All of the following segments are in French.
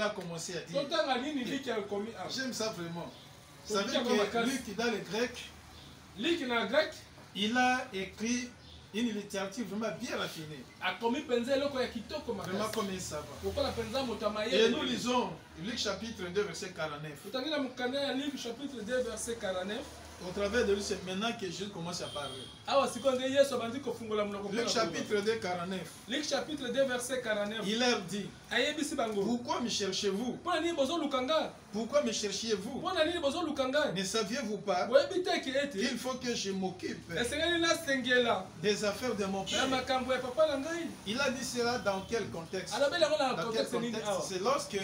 a commencé à dire. J'aime ça vraiment. Vous savez que Luc, dans le grec, il a écrit une littérature vraiment bien raffinée. Vraiment comme il savait. Et nous lisons Luc chapitre 2, verset 49. Au travers de lui, c'est maintenant que Jésus commence à parler. Luc chapitre 2, 49. Luc chapitre 2, verset 49. Il leur dit, pourquoi me cherchez-vous? Pourquoi me cherchiez-vous? Ne saviez-vous pas qu'il faut que je m'occupe des affaires de mon Père? Il a dit cela dans quel contexte? C'est lorsque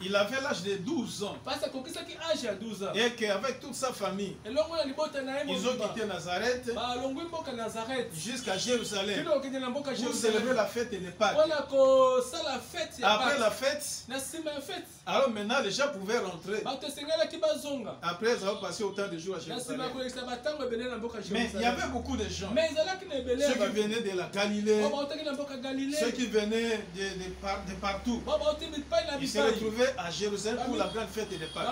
il avait l'âge de 12 ans. Et qu'avec toute sa famille, ils ont quitté Nazareth jusqu'à Jérusalem pour célébrer la fête de Pâques. Après la fête, alors maintenant les gens pouvaient rentrer. Après avoir passé autant de jours à Jérusalem. Mais il y avait beaucoup de gens. Ceux qui venaient de la Galilée, ceux qui venaient de partout. Ils se retrouvaient à Jérusalem pour la grande fête de Pâques.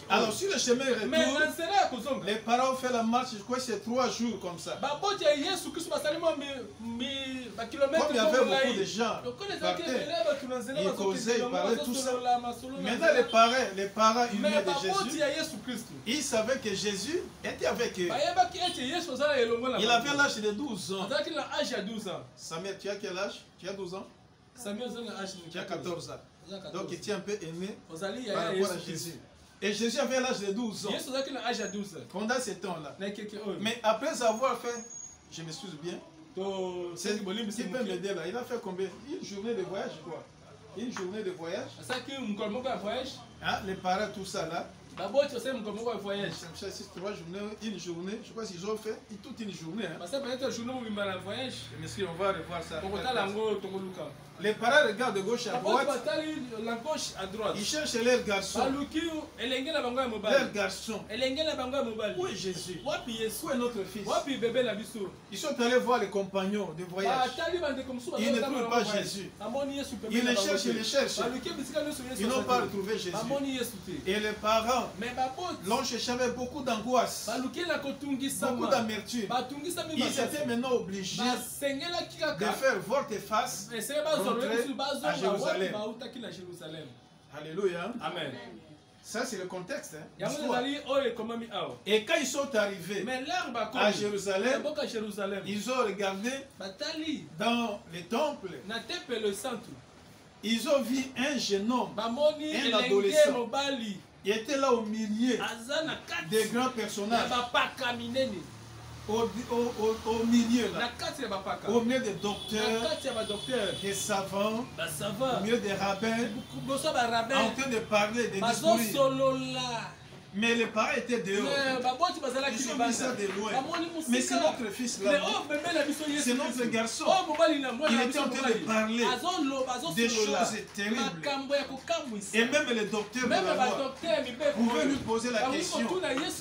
Alors sur le chemin retour, les parents ont fait la marche, je crois que c'est 3 jours comme ça. Comme il y avait beaucoup de gens, ils causaient, ils parlaient tout ça. Maintenant les parents humains de Jésus, ils savaient que Jésus était avec eux. Il avait l'âge de 12 ans. Samuel, tu as quel âge? Tu as 12 ans? Tu as 14 ans. Donc tu es un peu aimé par rapport à Jésus. Et Jésus avait l'âge de 12 ans. Pendant ce temps-là. Mais après avoir fait, je m'excuse bien, tu peux m'aider là. Il a fait combien? Une journée de voyage, quoi. Une journée de voyage. Hein, les parents, tout ça là. C'est 3 journées, une journée. Je crois qu'ils ont fait toute une journée. Hein. Monsieur, on va revoir ça. Les parents regardent de gauche à droite. Ils cherchent leurs garçons. Leurs garçons. Où est Jésus? Où est notre fils? Ils sont allés voir les compagnons de voyage. Ils ne trouvent pas Jésus. Ils les cherchent, ils les cherchent. Ils n'ont pas retrouvé Jésus. Et les parents l'ont cherché avec beaucoup d'angoisse, beaucoup d'amertume. Ils étaient maintenant obligés de faire volte-face à Jérusalem. Alléluia. Amen. Ça, c'est le contexte. Hein, et quand ils sont arrivés à Jérusalem, ils ont regardé dans les temples. Ils ont vu un jeune homme, un adolescent. Il était là au milieu des grands personnages. Au milieu là. Au milieu des docteurs, des savants, au milieu des rabbins, en train de parler, de discourir. Mais les parents étaient dehors. Ils ont mis ça de loin. Mais c'est notre fils là. C'est notre garçon. Il était en train de parler des choses terribles. Et même les docteurs de la loi pouvaient lui poser la question.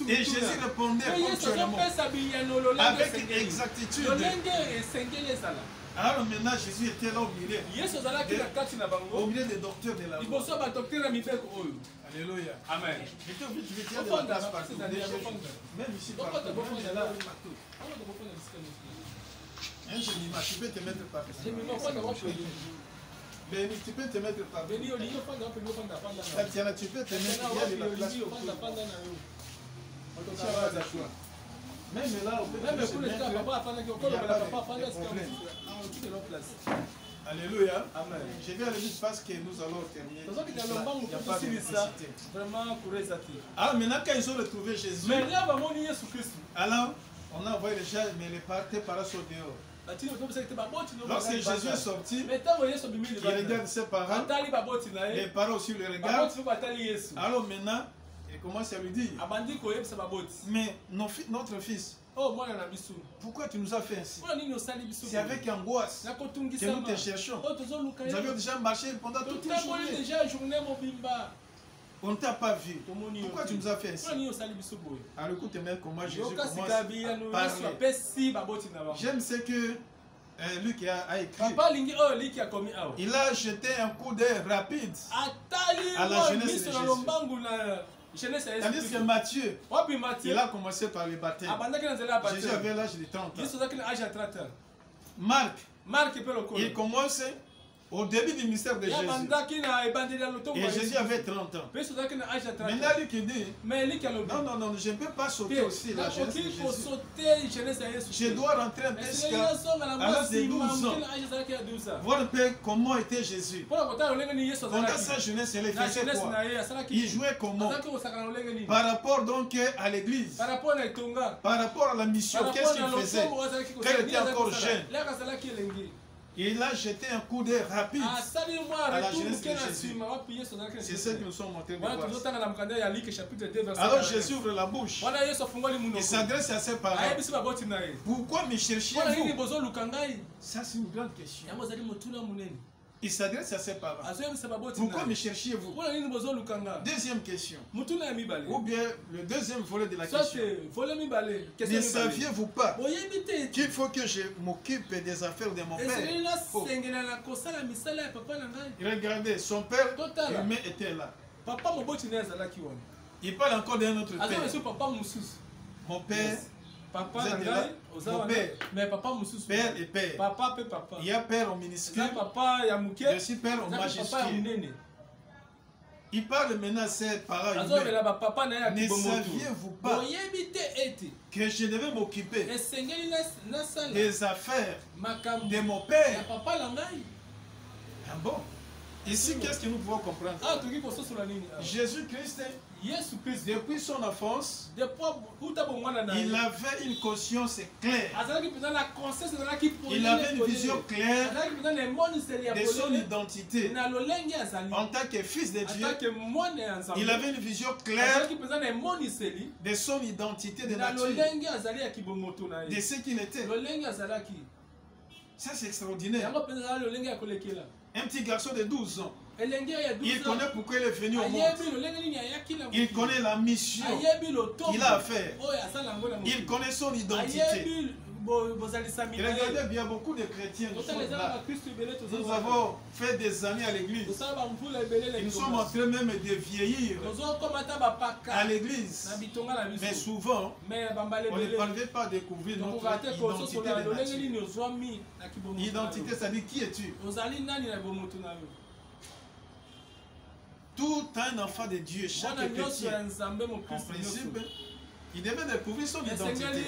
Et Jésus répondait ponctuellement avec exactitude. Alors maintenant Jésus était là au milieu des docteurs de la loi. Alléluia. Amen. Je vais dire de la place partout. Même ici partout. Un gémiment, tu peux te mettre partout. Mais tu peux te mettre partout. Tu peux te mettre, il y a de la place pour tout. Même là, on peut se mettre. Alléluia. Amen. Je vais aller vite parce que nous allons terminer. Il n'y a pas de nécessité. Alors maintenant, quand ils ont retrouvé Jésus, alors on a envoyé les gens, mais les parents sont dehors. Lorsque Jésus est sorti, il regarde ses parents, les parents aussi le regardent. Alors maintenant, il commence à lui dire, mais notre fils, pourquoi tu nous as fait ainsi? C'est avec angoisse que nous te cherchons. Nous avions déjà marché pendant toute une journée. On ne t'a pas vu. Pourquoi tu nous as fait ainsi? Alors écoute-moi comment Jésus commence à parler. J'aime ce que Luc a écrit. Il a jeté un coup d'œil rapide à la jeunesse de Jésus. Tandis que Matthieu, il a commencé par le baptême. Jésus avait l'âge de 30 ans. Marc, il commence au début du mystère de Jésus. Et Jésus avait 30 ans. Maintenant, Luc dit, non, je ne peux pas sauter aussi la jeunesse de Jésus. Je dois rentrer un peu jusqu'à l'âge de 12 ans. Voir un peu comment était Jésus. Pendant sa jeunesse, il faisait quoi? Il jouait comment? Par rapport donc à l'église. Par rapport à la mission, qu'est-ce qu'il faisait? Quand il était encore jeune. Il a jeté un coup d'œil rapide à la jeunesse de Jésus. C'est ce que nous sommes en train de voir. Alors Jésus ouvre la bouche. Il s'adresse à ses parents. Pourquoi me cherchiez-vous? Ça, c'est une grande question. Il s'adresse à ses parents. Pourquoi me cherchiez-vous? Deuxième question. Ou bien le deuxième volet de la question. Ne saviez-vous pas qu'il faut que je m'occupe des affaires de mon père? Regardez, son père humain était là. Il parle encore d'un autre père. Mon père. Papa mon père. Mais papa mususu. Père et père. Papa. Il y a père en minuscule. Papa ya muke. Je suis père en majuscule. Il parle maintenant à ses parents humains. Ne saviez-vous pas que je devais m'occuper des affaires de mon père? Ah bon? Ici, qu'est-ce que nous pouvons comprendre? Jésus-Christ, depuis son enfance, il avait une conscience claire. Il avait une vision claire de son identité. En tant que fils de Dieu, il avait une vision claire de son identité de nature, de ce qu'il était. Ça, c'est extraordinaire. Un petit garçon de 12 ans. Il connaît pourquoi il est venu au monde. Il connaît la mission qu'il a à faire. Il connaît son identité. Et regardez bien, beaucoup de chrétiens nous sommes là. Nous avons fait des années à l'église. Et nous sommes en train même de vieillir à l'église. Mais souvent, on ne parvient pas à découvrir notre identité de nature. Identité, ça dit qui es-tu? Tout un enfant de Dieu, chaque chrétien, en principe, il devait découvrir son identité.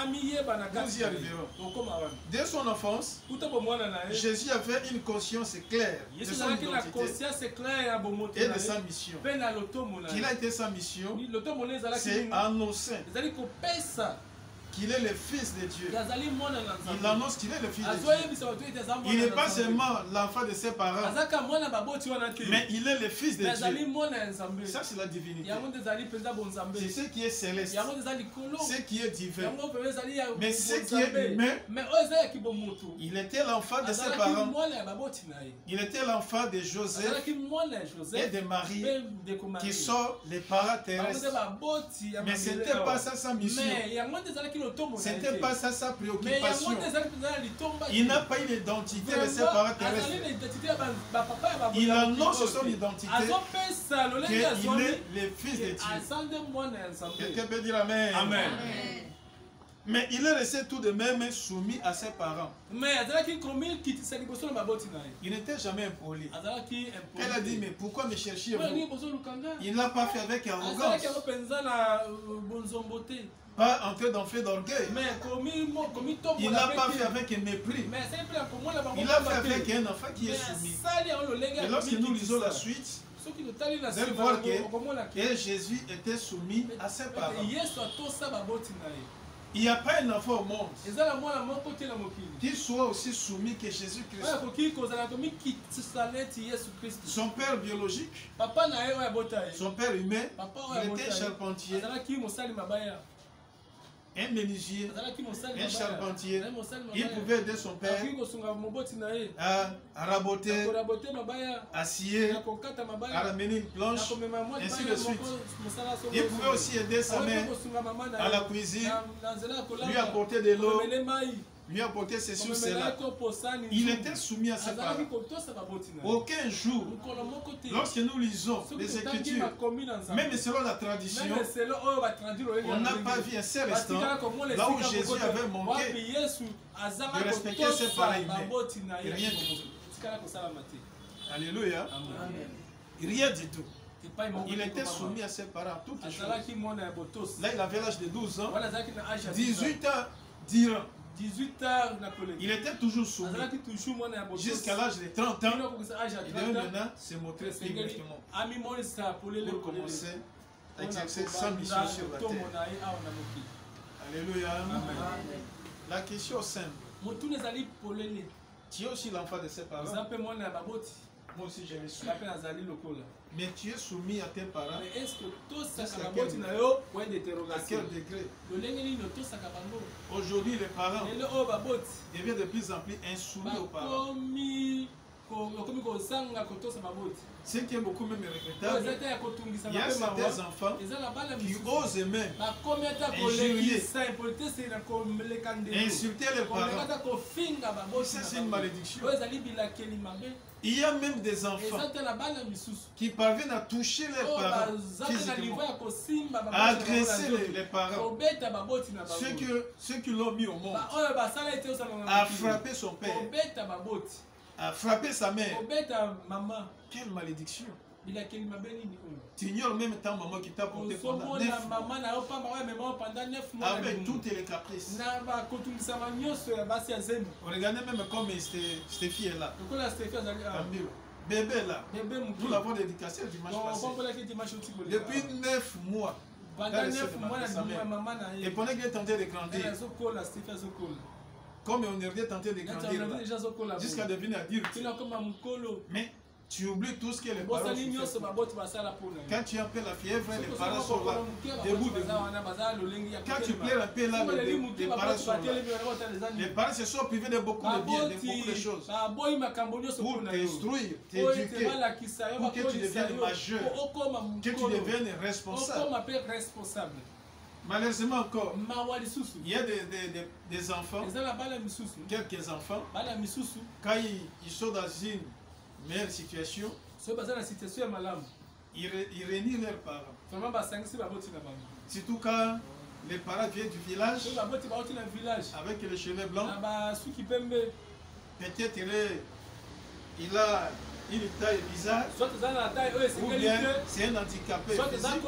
Nous y arriverons. Dès son enfance, Jésus avait une conscience claire de son identité et de sa mission. Qu'il a été sa mission, c'est annoncer qu'il est le fils de Dieu. Il annonce qu'il est le fils de Dieu. Il n'est pas seulement l'enfant de ses parents, mais il est le fils de Dieu. Ça, c'est la divinité. C'est ce qui est céleste, ce qui est divin. Mais ce qui est humain, il était l'enfant de ses parents. Il était l'enfant de Joseph et de Marie, qui sont les parents terrestres. Mais ce n'était pas ça sa mission. C'était pas ça sa préoccupation. Il n'a pas une identité de ses parents terrestres. Il annonce son identité qu'il est le fils de Dieu. Quelqu'un peut dire Amen. Amen. Mais il est resté tout de même soumis à ses parents. Il n'était jamais impoli. Elle a dit, mais pourquoi me cherchiez-vous? Il n'a pas fait avec arrogance. Pas entrer dans fait d'orgueil. Il n'a pas fait avec mépris. Il a fait avec un enfant qui est soumis. Et lorsque nous lisons la suite, vous allez voir que Jésus était soumis à ses parents. Il n'y a pas un enfant au monde qui soit aussi soumis que Jésus-Christ. Son père biologique, son père humain, il était charpentier, un menuisier, un charpentier. Il pouvait aider son père à raboter, à scier, à ramener une planche, ainsi de suite. Il pouvait aussi aider sa mère à la cuisine, lui apporter de l'eau, lui apporter ceci ou cela. Il était soumis à ses parents. Aucun jour, lorsque nous lisons les Écritures, même selon la tradition, on n'a pas vu un seul instant là où Jésus avait manqué de respecter ses parents. Rien du tout. Alléluia. Rien du tout. Il était soumis à ses parents, toutes les choses. Là, il avait l'âge de 12 ans. 18 ans durant. Il était toujours soumis. Jusqu'à l'âge de 30 ans, il devait maintenant se montrer publiquement pour commencer à exercer sa mission sur la terre. Alléluia. La question simple. Tu es aussi l'enfant de ses parents. Moi aussi je le suis. Mais tu es soumis à tes parents. À quel degré? Aujourd'hui, les parents deviennent de plus en plus insoumis aux parents. Ce qui est beaucoup même regrettable, il y a certains enfants qui osent même injurier, insulter les parents. Ça, c'est une malédiction. Il y a même des enfants qui parviennent à toucher les parents physiquement, à agresser les parents. Ceux qui l'ont mis au monde, à frapper son père, à frapper sa mère. Quelle malédiction! Tu ignores même ta maman qui t'a porté pendant 9 mois. Avec toutes les caprices. Regardez même comme cette fille est là. Bébé là. Nous l'avons dédicacé le dimanche passé. Depuis 9 mois. Et pendant qu'elle est en train de grandir. Comme on est tenté de grandir là, jusqu'à devenir adulte. Mais tu oublies tout ce que les parents font. Quand tu appelles la fièvre, les parents sont là, debout. Quand tu pleures un peu là, les parents sont là. Les parents se sont privés de beaucoup de biens, de beaucoup de choses. Pour t'instruire, t'éduquer, pour que tu deviennes majeur, que tu deviennes responsable. Malheureusement encore, il y a des enfants, quelques enfants, quand ils sont dans une meilleure situation, ils renient leurs parents. Surtout quand les parents viennent du village avec les cheveux blancs, peut-être il a une taille bizarre, ou bien c'est un handicapé physique.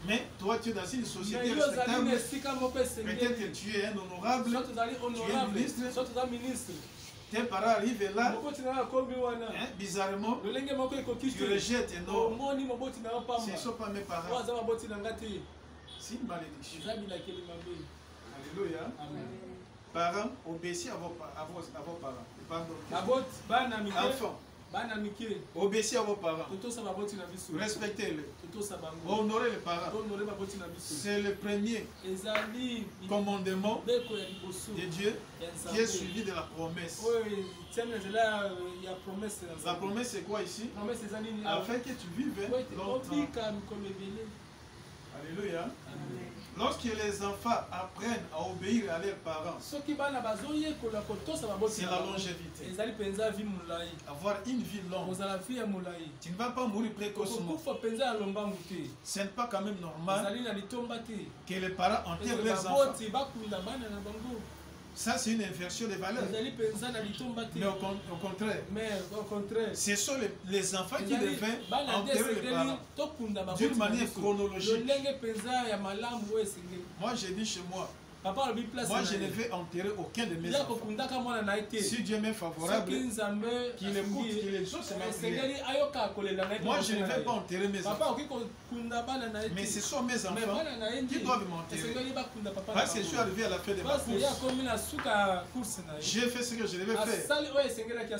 Mais toi, tu es dans une société respectable. Peut-être que tu es un honorable, tu es un ministre. Tes parents arrivent là, bizarrement, tu rejettes un homme. Ce ne sont pas mes parents. C'est une malédiction. Alléluia. Parents, obéissez à vos parents. Enfants, obéissez à vos parents. Respectez-les. Honorez les parents. C'est le premier commandement de Dieu qui est suivi de la promesse. La promesse c'est quoi ici? Afin que tu vives longtemps. Alléluia. Lorsque les enfants apprennent à obéir à leurs parents, c'est la longévité. Avoir une vie longue. Tu ne vas pas mourir précocement. Ce n'est pas quand même normal que les parents enterrent leurs enfants. Ça, c'est une inversion des valeurs. Mais au contraire, ce sont les enfants qui devaient enterrer les parents d'une manière chronologique. Moi, j'ai dit chez moi, moi, je ne vais enterrer aucun de mes enfants. Si Dieu m'est favorable, qu'il écoute, qu'il exauce ma prière. Moi, je ne vais pas enterrer mes enfants. Mais ce sont mes enfants qui doivent m'enterrer. Parce que je suis arrivé à la fin de ma course. J'ai fait ce que je devais faire.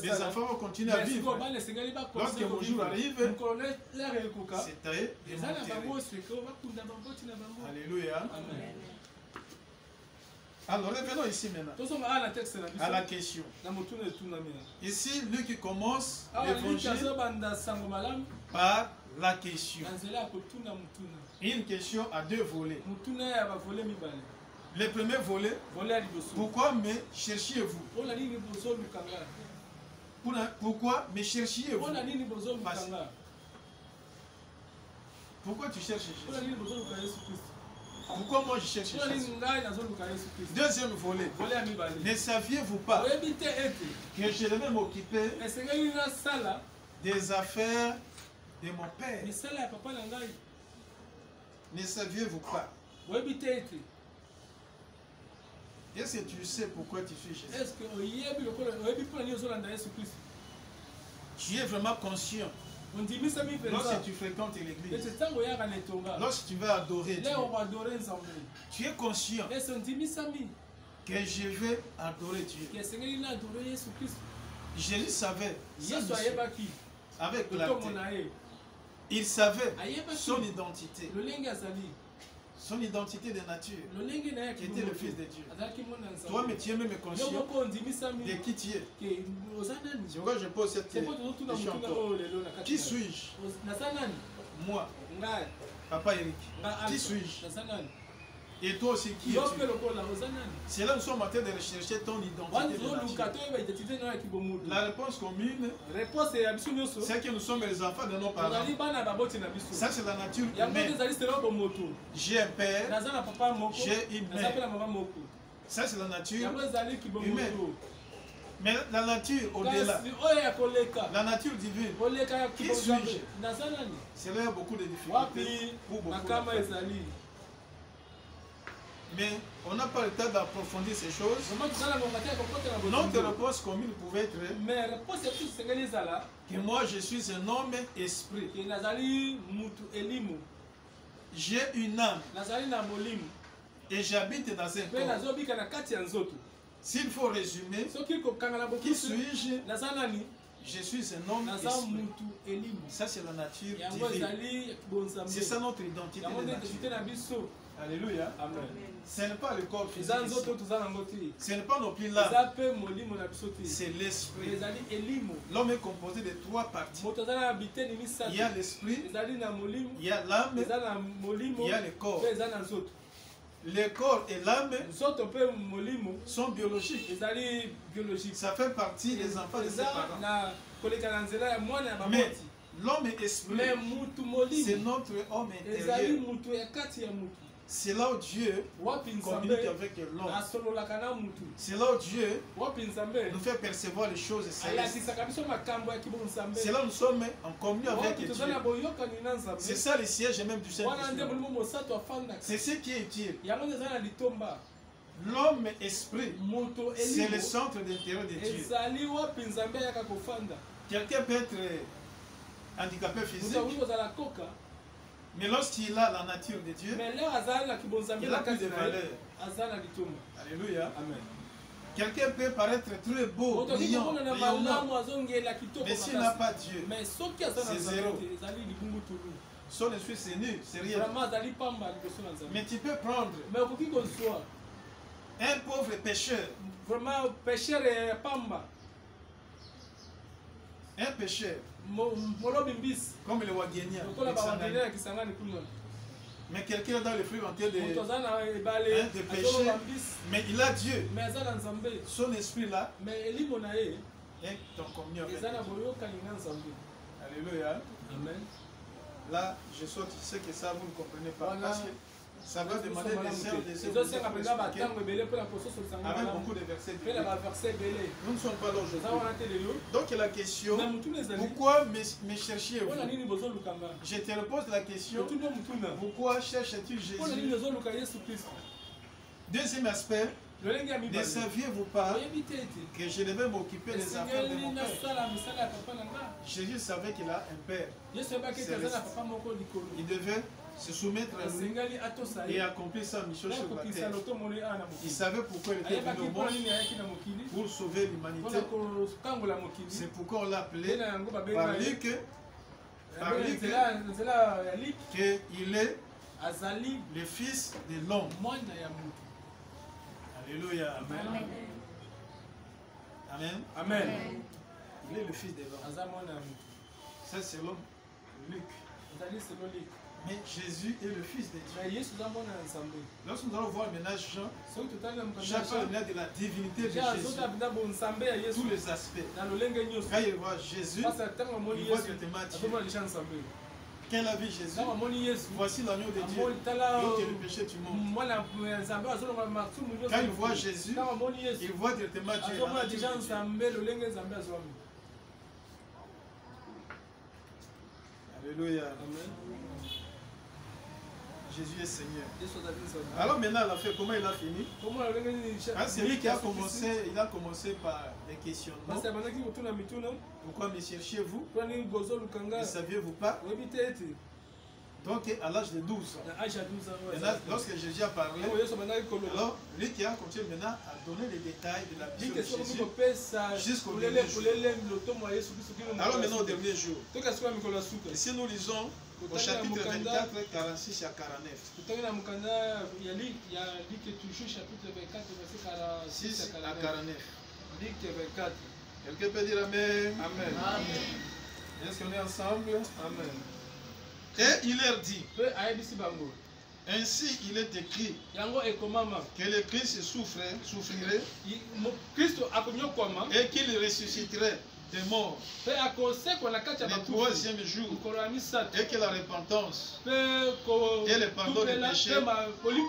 Les enfants vont continuer à vivre. Lorsque mon jour arrive, c'est à eux de m'enterrer. Alléluia. Alors revenons ici maintenant à la question. Ici, lui qui commence l'évangile par la question. Une question à deux volets. Le premier volet. Pourquoi me cherchiez-vous? Pourquoi me cherchiez-vous? Pourquoi tu cherches Jésus? Pourquoi moi je cherche Jésus? Deuxième volet. Ne saviez-vous pas que je devais m'occuper des affaires de mon Père? Ne saviez-vous pas? Est-ce que tu sais pourquoi tu suis Jésus? Tu es vraiment conscient. Lorsque tu fréquentes l'église, lorsque tu vas adorer Dieu, tu es conscient que je vais adorer Dieu. Jésus savait avec clarté. Il savait son identité. Son identité de nature, qui était le Fils de Dieu. Toi, mais tu es même conscient de qui tu es. C'est pourquoi je pose cette question encore. Qui suis-je? Moi, Papa Eric. Qui suis-je? Et toi aussi, qui es-tu? C'est là où nous sommes en train de rechercher ton identité de nature. La réponse commune, c'est que nous sommes les enfants de nos parents. Ça, c'est la nature humaine. J'ai un père, j'ai une mère. Ça, c'est la nature humaine. Mais la nature au-delà, la nature divine, qui suis-je? C'est là qu'il y a beaucoup de difficultés pour beaucoup de personnes. Mais on n'a pas le temps d'approfondir ces choses. Notre réponse commune pouvait être que moi je suis un homme esprit. J'ai une âme et j'habite dans un corps. S'il faut résumer, qui suis-je? Je suis un homme esprit. Ça c'est la nature divine. C'est ça notre identité de nature. Alléluia. Amen. Ce n'est pas le corps physique. Ce n'est pas non plus l'âme. C'est l'esprit. L'homme est composé de trois parties. Il y a l'esprit, il y a l'âme, il y a le corps. Le corps et l'âme sont biologiques. Ça fait partie des enfants de ses parents. Mais l'homme esprit, c'est notre homme intérieur. C'est là où Dieu communique avec l'homme. C'est là où Dieu nous fait percevoir les choses célestes. C'est là où nous sommes en communion avec Dieu. C'est ça le siège même du Saint-Esprit. C'est ce qui est utile. L'homme esprit, c'est le centre d'intérêt de Dieu. Quelqu'un peut être handicapé physique, mais lorsqu'il a la nature de Dieu, il a plus de valeur. Alléluia. Amen. Quelqu'un peut paraître très beau, brillant, mais s'il n'a pas Dieu, c'est zéro. Son esprit c'est nul, c'est rien. Mais tu peux prendre un pauvre pécheur, un pécheur, comme le Wagenia, mais quelqu'un dans le fruit en train de pécher, mais il a Dieu. Son esprit là est en communion avec Dieu. Alléluia. Amen. Là, je sais que ça vous ne comprenez pas. Parce que ça va demander des heures, avec beaucoup de versets bibliques. Nous ne sommes pas là aujourd'hui. Donc la question, pourquoi me cherchiez-vous? Je te repose la question, pourquoi cherches-tu Jésus? Deuxième aspect, ne saviez-vous pas que je devais m'occuper des affaires de mon Père? Jésus savait qu'il a un Père. Il devait se soumettre à lui et accomplir sa mission sur la terre. Il savait pourquoi il était venu au monde, pour sauver l'humanité. C'est pourquoi on l'a appelé par Luc qu'il est le Fils de l'homme. Alléluia. Amen. Amen. Amen. Il est le Fils de l'homme. Ça c'est l'homme Luc. Mais Jésus est le Fils de Dieu. Lorsque nous allons voir maintenant Jean, chaque fois de la divinité de Jésus, tous les aspects. Quand il voit Jésus, il voit directement Dieu. Quel a vu Jésus? Voici l'agneau de Dieu, l'ôte du péché du monde. Quand il voit Jésus, il voit directement Dieu. Alléluia. Jésus est Seigneur. Alors maintenant, il a fait comment il a fini? C'est lui qui a commencé, il a commencé par les questionnements. Pourquoi me cherchez-vous? Ne saviez-vous pas? Donc à l'âge de 12 ans. Lorsque Jésus a parlé, alors lui qui a continué maintenant à donner les détails de la vie de Jésus jusqu'au dernier jour. Alors maintenant au dernier jour. Et si nous lisons au chapitre 24, 46 à 49. 6 à 49. Quelqu'un peut dire Amen? Amen. Est-ce qu'on est ensemble? Amen. Et il leur dit, ainsi il est écrit que le Christ souffrirait et qu'il ressusciterait des morts le troisième jour, et que la repentance et le pardon des péchés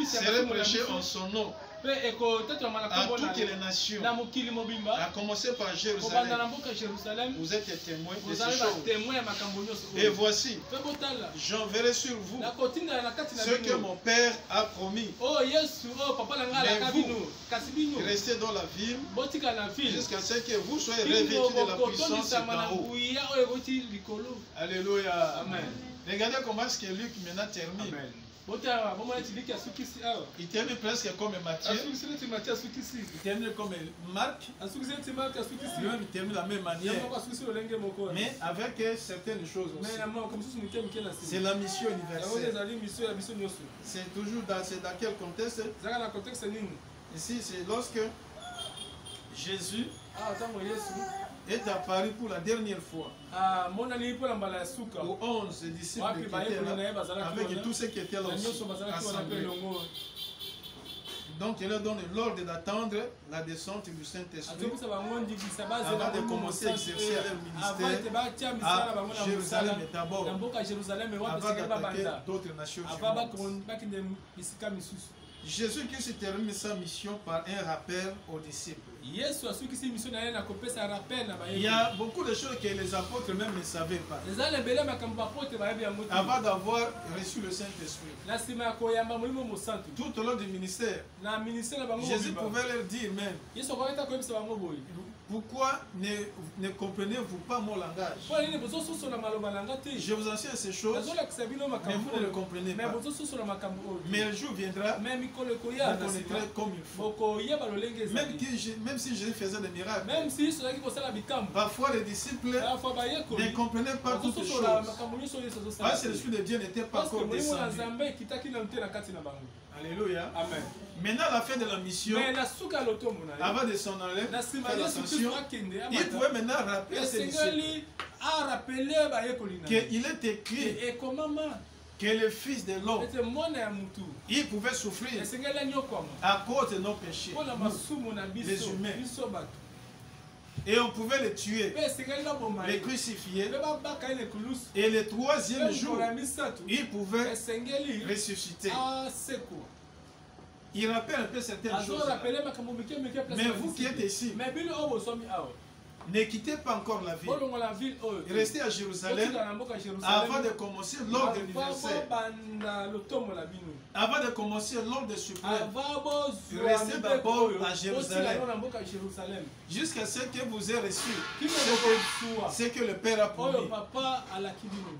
seraient prêchés en son nom à toutes les nations, à commencer par Jérusalem. Vous êtes témoins de ces choses. Et voici, j'enverrai sur vous ce que mon Père a promis. Mais vous, restez dans la ville jusqu'à ce que vous soyez revêtus de la puissance d'en haut. Alléluia. Amen. Regardez comment est-ce que Luc maintenant termine. Amen. Il termine presque comme Matthieu. Il termine comme Marc. Il termine de la même manière. Mais avec certaines choses aussi. C'est la mission universelle. C'est toujours dans quel contexte? Ici, c'est lorsque Jésus est apparu pour la dernière fois aux 11 disciples qui étaient là, avec tous ceux qui étaient là assemblés. Donc il leur donne l'ordre d'attendre la descente du Saint-Esprit avant de commencer à exercer leur ministère à Jérusalem et d'abord avant d'attaquer d'autres nations. Jésus-Christ termine sa mission par un rappel aux disciples. Il y a beaucoup de choses que les apôtres même ne savaient pas. Avant d'avoir reçu le Saint-Esprit, tout au long du ministère, Jésus pouvait leur dire même, pourquoi ne comprenez-vous pas mon langage? Je vous enseigne ces choses, mais vous ne le comprenez pas. Mais le jour viendra, vous connaîtrez comme il faut. Même si Jésus faisait des miracles, parfois les disciples ne comprenaient pas toutes les choses. Parce que l'Esprit de Dieu n'était pas encore descendu. Alléluia. Amen. Maintenant, à la fin de la mission, avant de s'en aller, il pouvait maintenant rappeler à ses disciples qu'il est écrit que le Fils de l'homme, il pouvait souffrir à cause de nos péchés, les humains. Et on pouvait le tuer, le crucifier. Et le troisième jour, il pouvait ressusciter. Il rappelle un peu certaines choses. Mais vous qui êtes ici, ne quittez pas encore la ville. Restez à Jérusalem avant de commencer l'ordre universel. Avant de commencer l'ordre suprême, restez d'abord à Jérusalem. Jusqu'à ce que vous ayez reçu ce que le Père a promis.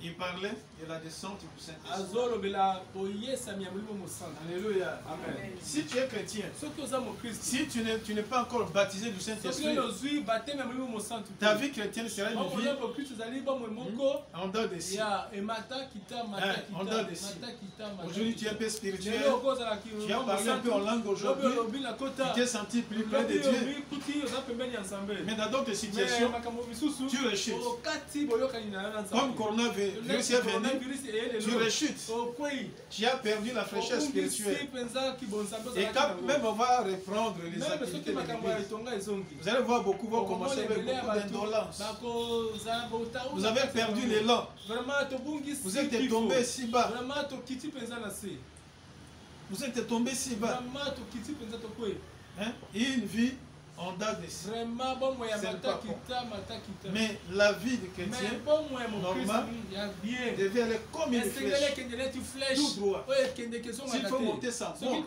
Il parlait de la descente du Saint-Esprit. Alléluia. Amen. Si tu es chrétien, si tu n'es pas encore baptisé du Saint-Esprit, Ta vie chrétienne sera une vie en dehors de ci. En dehors de ci. Aujourd'hui, tu es un peu spirituel. Tu as parlé un peu en langue aujourd'hui. Tu t'es senti plus près de Dieu. Mais dans d'autres situations, tu rechutes. Comme coronavirus est venu, tu rechutes. Tu as perdu la fraîcheur spirituelle. Et quand même on va reprendre les activités de l'église, vous allez voir beaucoup vont commencer avec beaucoup d'indolence. Vous avez perdu l'élan. Vous êtes tombé si bas. Vous êtes tombé si bas. Hein? Et une vie en date de ça. Mais la vie de chrétien normal devait aller comme une flèche, tout droit. S'il faut monter ça, monte.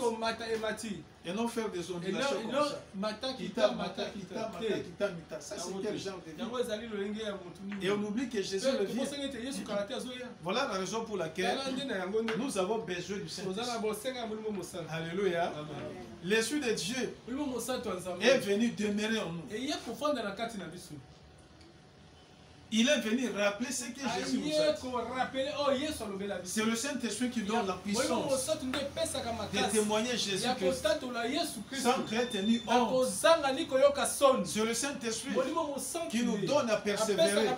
Et non faire des ondulations comme ça. Kita. Ça c'est quel genre de vie? Et on oublie que Jésus revient. Voilà la raison pour laquelle nous avons besoin du Saint-Esprit. Alléluia. L'Esprit de Dieu est venu demeurer en nous. Il est venu rappeler ce que Jésus nous a dit. C'est le Saint-Esprit qui donne la puissance de témoigner Jésus-Christ sans crainte ni honte. C'est le Saint-Esprit qui nous donne à persévérer,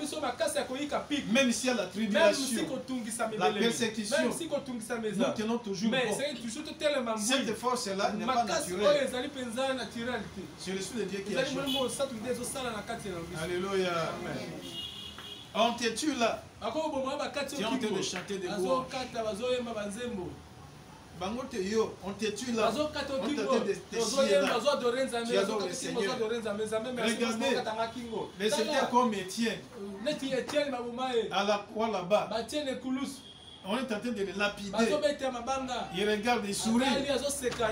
même si à la tribulation, la persécution, nous tenons toujours bon. Cette force-là n'est pas naturelle. C'est l'Esprit de Dieu qui agit. Alléluia. On te tue là. Tu es en train de chanter des louanges. On te tue là. On te tue là. Tu adores le Seigneur. Regardez, mais c'était comme Étienne. À la croix là-bas. On est en train de le lapider. Il regarde, il sourit.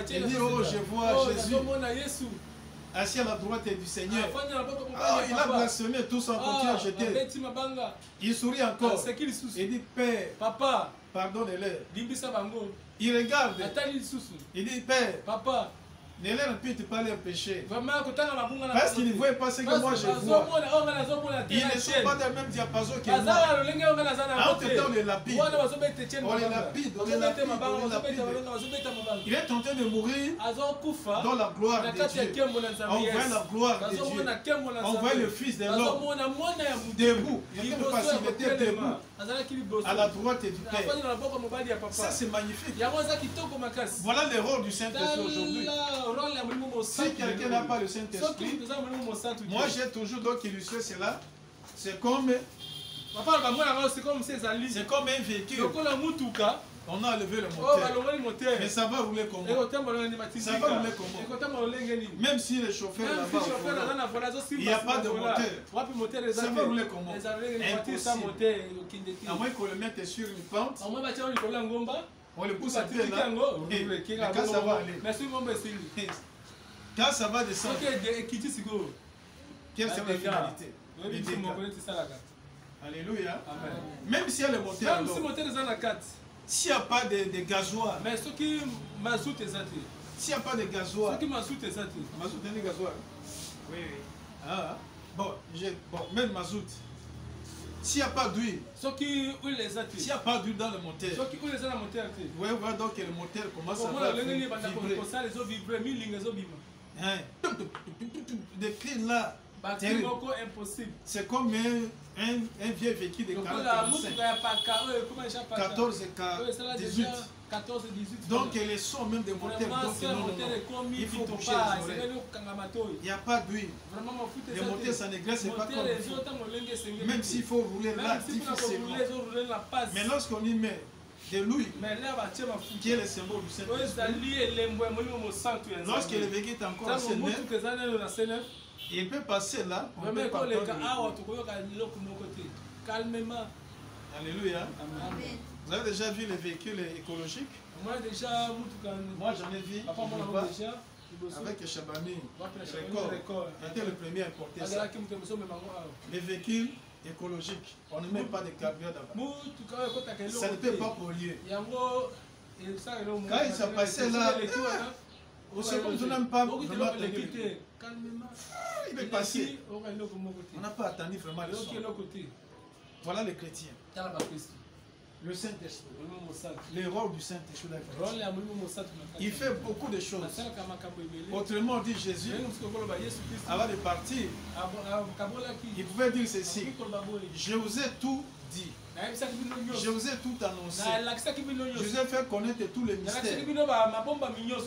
Il dit, oh, je vois Jésus assis à la droite du Seigneur. Ah, il a blasphémé, tous en continu à jeter. Il sourit encore. Il dit, Père, Papa, pardonne-les. Il regarde. Il dit, Père, Papa, ne leur impute pas leur péché. Parce qu'ils ne voient pas ce que moi je vois. Ils ne sont pas dans le même diapason que moi. Entre temps, on les lapide. On les lapide. Il est en train de mourir dans la gloire de Dieu. On voit la gloire de Dieu. On voit le Fils de l'homme debout. Il était passé, il était debout à la droite du Père. Ça, c'est magnifique. Voilà le rôle du Saint-Esprit aujourd'hui. Si quelqu'un n'a pas le Saint-Esprit, moi j'ai toujours donc illustré cela. C'est comme un véhicule. On a enlevé le moteur. Mais ça va rouler comment? Ça va rouler comment? Même si le chauffeur là-bas, il n'y a pas de moteur. Ça va rouler comment? Impossible. À moins qu'on le mette sur une pente. On le pousse à pied là. Et quand ça va aller. Quand ça va descendre. Quelle sera la finalité? Alléluia. Même s'il y a le moteur. S'il n'y a pas de gasoil. S'il n'y a pas de gasoil. Mazout est gasoil. Oui. Ah. Bon, même mazout. S'il n'y a pas d'huile, s'il n'y a pas d'huile dans le moteur, vous voyez donc que le moteur commence à vibrer. Des cris là, c'est comme un vieux véhicule de 14 et 18. Donc les sons même des moteurs, il faut bouger les oreilles. Il n'y a pas d'huile. Les moteurs ça ne graisse pas comme il faut. Même s'il faut rouler là, difficilement. Mais lorsqu'on y met de l'huile, qui est le symbole du Saint-Esprit, lorsque le véhicule est encore assez neuf, il peut passer là. Calmement. Alléluia. Vous avez déjà vu les véhicules écologiques? Moi j'en ai vu avec Chabani. C'était le premier à importer ça. Les véhicules écologiques, on ne met pas de carburant là-bas. Ça ne peut pas polluer. Quand il s'est passé là, C'est comme tu n'aimes pas vraiment calmement. Il est passé. On n'a pas attendu vraiment le son. Voilà les chrétiens. Le Saint-Esprit. Le rôle du Saint-Esprit. Il fait beaucoup de choses. Autrement dit, Jésus, avant de partir, il pouvait dire ceci: je vous ai tout dit. Je vous ai tout annoncé. Je vous ai fait connaître tous les mystères.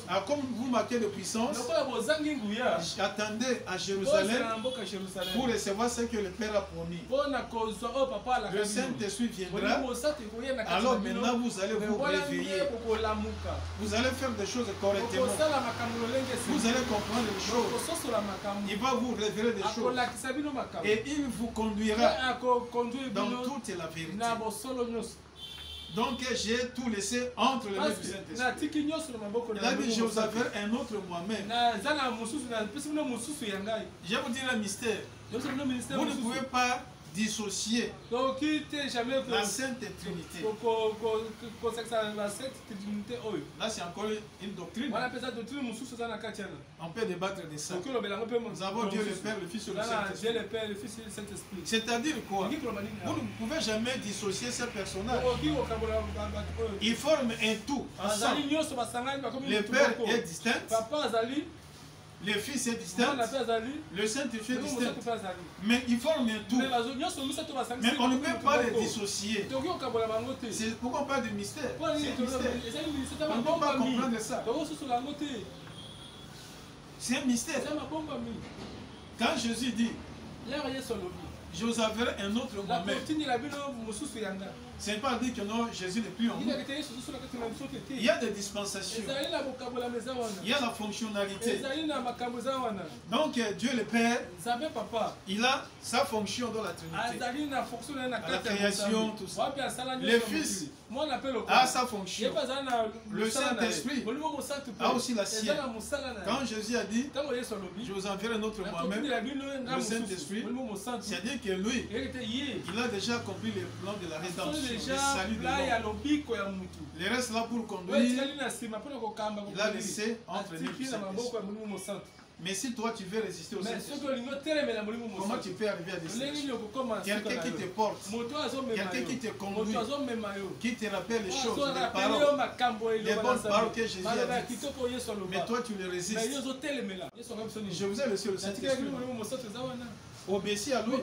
Alors, comme vous marquez de puissance, attendez à Jérusalem pour recevoir ce que le Père a promis. Le Saint-Esprit viendra. Alors maintenant, vous allez vous réveiller. Vous allez faire des choses correctement. Vous allez comprendre les choses. Il va vous révéler des choses. Et il vous conduira dans toute la vérité. Donc j'ai tout laissé entre les mains du Saint-Esprit. Il a dit: je vous avais un autre moi-même. Je vais vous dire un mystère. Vous ne pouvez pas dissocier la Sainte Trinité. Là, c'est encore une doctrine. On peut débattre de ça. Nous avons Dieu le Père, le Fils et le Saint-Esprit. C'est-à-dire quoi? Vous ne pouvez jamais dissocier ces personnages. Ils forment un tout ensemble. Le Père est distinct. Le Fils est distinct, le Saint-Esprit est distinct, mais ils forment un tout. Mais on ne peut pas les dissocier. C'est pourquoi on parle de mystère. C'est un mystère. On ne peut pas comprendre ça. C'est un mystère. Quand Jésus dit: je vous avais un autre moi-même, ce n'est pas dire que non, Jésus n'est plus en nous. Il y a des dispensations. Il y a la fonctionnalité. Donc Dieu le Père, il a sa fonction dans la Trinité. La création, tout ça. Le Fils a sa fonction. Le Saint-Esprit a aussi la sienne. Quand Jésus a dit: je vous enverrai un autre moi-même, le Saint-Esprit, c'est-à-dire que lui, il a déjà accompli le plan de la rédemption. Le salut de l'homme. Le reste là pour conduire, il a laissé entre les mains. Mais si toi tu veux résister au Saint-Esprit, comment tu peux arriver à destination? Quelqu'un qui te porte, quelqu'un qui te conduit, qui te rappelle les choses, les paroles, les bonnes paroles que Jésus a dites. Mais toi tu les résistes. Je vous ai laissé le Saint-Esprit. Obéissez à lui.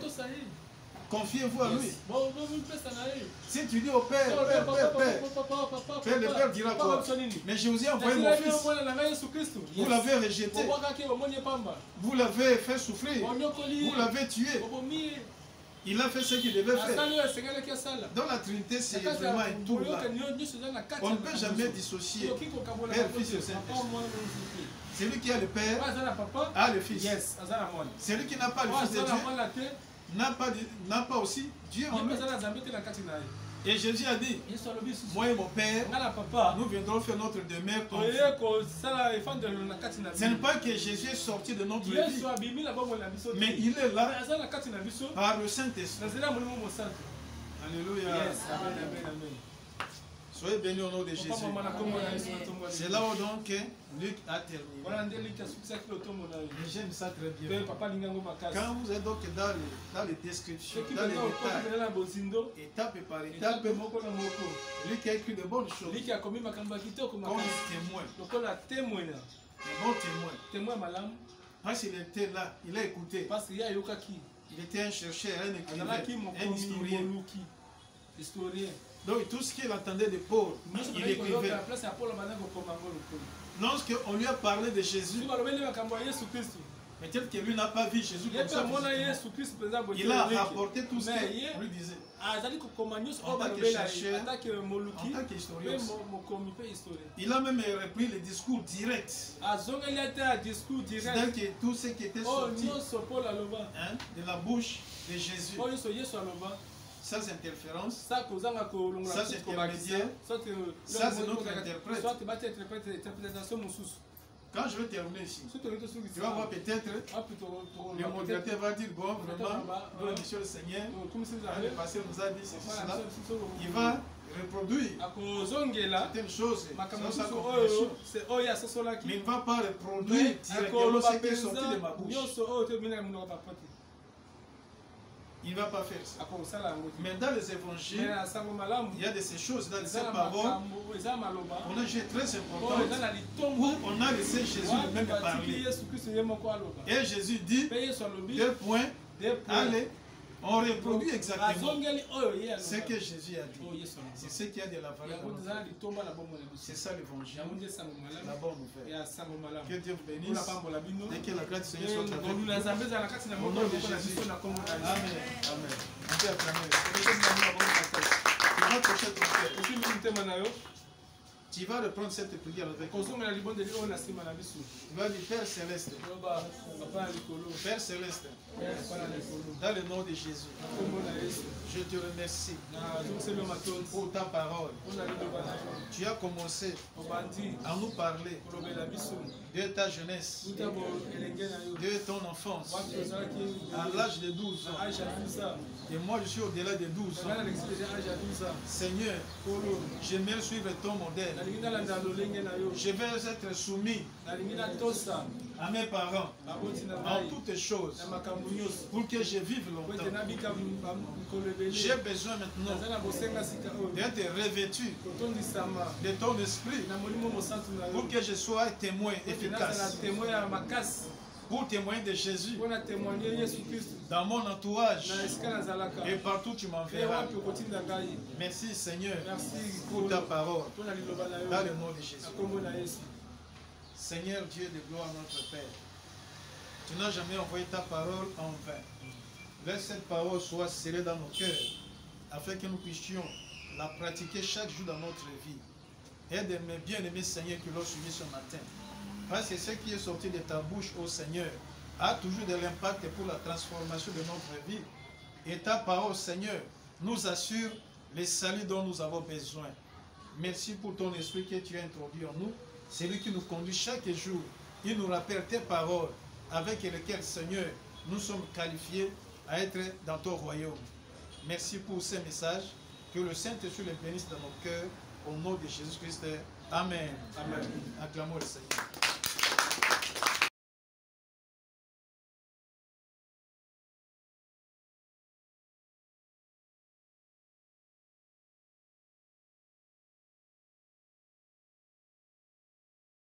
Confiez-vous à lui. Si tu dis au Père, Père, le Père dira quoi? Mais je vous ai envoyé mon Fils. Vous l'avez rejeté. Vous l'avez fait souffrir. Vous l'avez tué. Il a fait ce qu'il devait faire. Dans la Trinité, c'est vraiment un tout là. On ne peut jamais dissocier Père, Fils et Saint-Esprit. Celui qui a le Père a le Fils. Celui qui n'a pas le Fils de Dieu n'a pas aussi Dieu en lui. Et Jésus a dit: moi et mon Père, nous viendrons faire notre demeure en vous. Ce n'est pas que Jésus est sorti de notre vie, mais il est là par le Saint-Esprit. Alléluia. Soyez bénis au nom de Jésus. C'est là où donc Luc a terminé. Et j'aime ça très bien. Quand vous êtes donc dans les descriptions, dans les détails, étape par étape, Luc a écrit de bonnes choses. Comme témoin. Un bon témoin. Parce qu'il était là, il a écouté. Il était un chercheur, un écrivain, un historien. Donc tout ce qu'il entendait de Paul, il écrivait. Lorsqu'on lui a parlé de Jésus, peut-être que lui n'a pas vu Jésus comme ça. Il a rapporté tout ce qu'il lui disait. En tant que chercheur, en tant qu'historien, il a même repris le discours direct. C'est-à-dire que tout ce qui était sorti de la bouche de Jésus, sans interférence, ça c'est intermédiaire, ça c'est notre interprète. Quand je vais terminer ici, tu vas voir peut-être le modérateur va dire: bon, vraiment, monsieur le Seigneur, le passé nous a dit ceci, cela. Il va reproduire certaines choses, sans sa compréhension. Mais il ne va pas reproduire directement ce qui est sorti de ma bouche. Il ne va pas faire ça. Mais dans les évangiles, il y a de ces choses, dans ces paroles, on a joué très important, où on a laissé Jésus lui-même parler. Et Jésus dit, 2 points, allez, on reproduit exactement ce que Jésus a dit. C'est ce qui a de la valeur. C'est ça l'évangile, la bonne nouvelle. Que Dieu vous bénisse et que la grâce du Seigneur soit avec vous. Au nom de Jésus. Amen. Amen. On peut acclamer. Tu vas reprendre cette prière avec moi. Tu vas dire Père Céleste. Père Céleste. Dans le nom de Jésus. Je te remercie pour ta parole. Tu as commencé à nous parler de ta jeunesse, de ton enfance, à l'âge de 12 ans. Et moi je suis au-delà de 12 ans. Seigneur, j'aimerais suivre ton modèle. Je vais être soumis à mes parents en toutes choses pour que je vive longtemps. J'ai besoin maintenant d'être revêtu de ton esprit pour que je sois un témoin efficace, pour témoigner de Jésus dans mon entourage et partout tu m'enverras. Merci Seigneur pour ta parole dans le nom de Jésus. Seigneur Dieu de gloire, notre Père, tu n'as jamais envoyé ta parole en vain. Laisse cette parole soit scellée dans nos cœurs afin que nous puissions la pratiquer chaque jour dans notre vie. Aide-moi, bien-aimé Seigneur, qui l'ont suivi ce matin. Parce que ce qui est sorti de ta bouche, ô Seigneur, a toujours de l'impact pour la transformation de notre vie. Et ta parole, Seigneur, nous assure les saluts dont nous avons besoin. Merci pour ton esprit que tu as introduit en nous. C'est lui qui nous conduit chaque jour. Il nous rappelle tes paroles avec lesquelles, Seigneur, nous sommes qualifiés à être dans ton royaume. Merci pour ces messages. Que le Saint-Esprit les bénisse dans nos cœurs. Au nom de Jésus-Christ. Amen. Amen. Acclamons le Seigneur.